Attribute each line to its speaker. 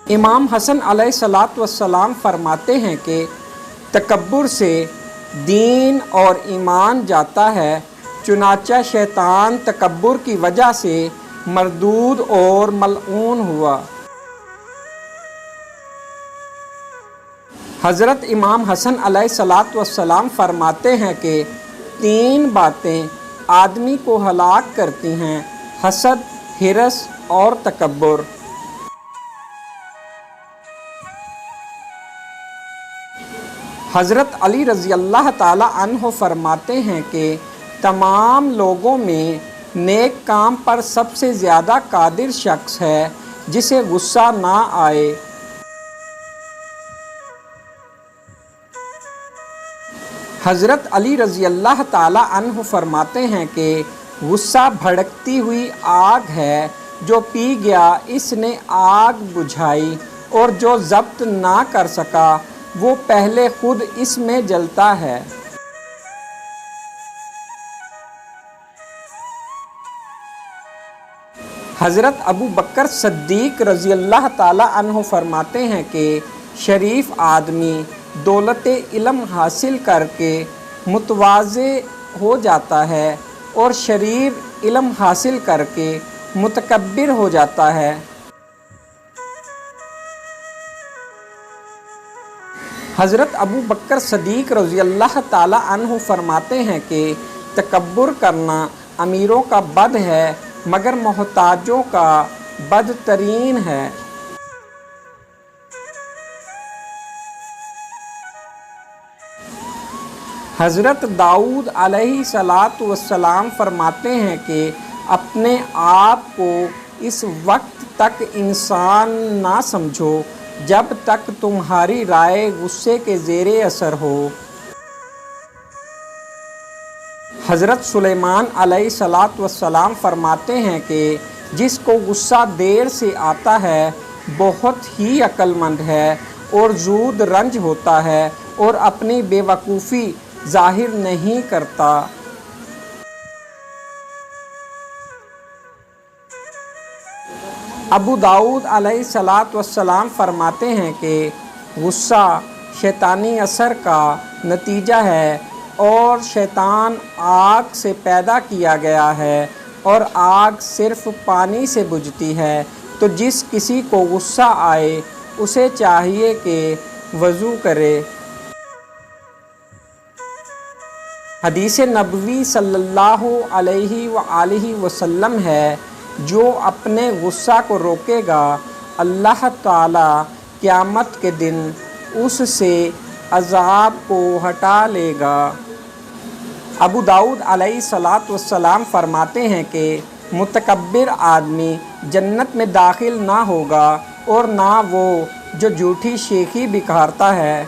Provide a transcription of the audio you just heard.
Speaker 1: इमाम हसन अलैहिस्सलातु वस्सलाम फरमाते हैं कि तकब्बुर से दीन और ईमान जाता है, चुनाचा शैतान तकब्बुर की वजह से मरदूद और मलऊन हुआ। हज़रत इमाम हसन अलैहिस्सलातु वस्सलाम फरमाते हैं कि 3 बातें आदमी को हलाक करती हैं: हसद, हिरस और तकब्बुर। हज़रत अली रज़ी अल्लाह ताला अन्हो फरमाते हैं कि तमाम लोगों में नेक काम पर सबसे ज़्यादा कादिर शख्स है जिसे गुस्सा ना आए। हज़रत अली रज़ी अल्लाह ताला अन्हु फरमाते हैं कि गुस्सा भड़कती हुई आग है, जो पी गया इसने आग बुझाई, और जो ज़ब्त ना कर सका वो पहले खुद इसमें जलता है। हज़रत अबू बकर सिद्दीक़ रज़ी अल्लाह ताला अन्हु फरमाते हैं कि शरीफ आदमी दौलत इल्म हासिल करके मुतवाज़े हो जाता है और शरीर इल्म हासिल करके मुतकब्बिर हो जाता है। हज़रत अबू बकर सिद्दीक़ रज़ी अल्लाह ताला अन्हु फरमाते हैं कि तकब्बुर करना अमीरों का बद है, मगर मोहताजों का बदतरीन है। हज़रत दाऊद अलैहिस्सलातु वस्सलाम फरमाते हैं कि अपने आप को इस वक्त तक इंसान ना समझो जब तक तुम्हारी राय गुस्से के ज़ेरे असर हो। हज़रत सुलेमान अलैहिस्सलातु वस्सलाम फरमाते हैं कि जिसको गुस्सा देर से आता है बहुत ही अक्लमंद है और ज़ूद रंज होता है और अपनी बेवकूफ़ी ज़ाहिर नहीं करता। अबू दाऊद अलैहिस्सलातु वस्सलाम फरमाते हैं कि गुस्सा शैतानी असर का नतीजा है और शैतान आग से पैदा किया गया है और आग सिर्फ पानी से बुझती है। तो जिस किसी को गुस्सा आए उसे चाहिए कि वज़ू करे। हदीस नबवी सल्लल्लाहु अलैहि व आलिहि वसल्लम है, जो अपने गुस्सा को रोकेगा अल्लाह ताला क़यामत के दिन उससे अज़ाब को हटा लेगा। अबू दाऊद अलैहिस्सलातु वस्सलाम फरमाते हैं कि मुतकब्बिर आदमी जन्नत में दाखिल ना होगा और ना वो जो झूठी शेखी बिखारता है।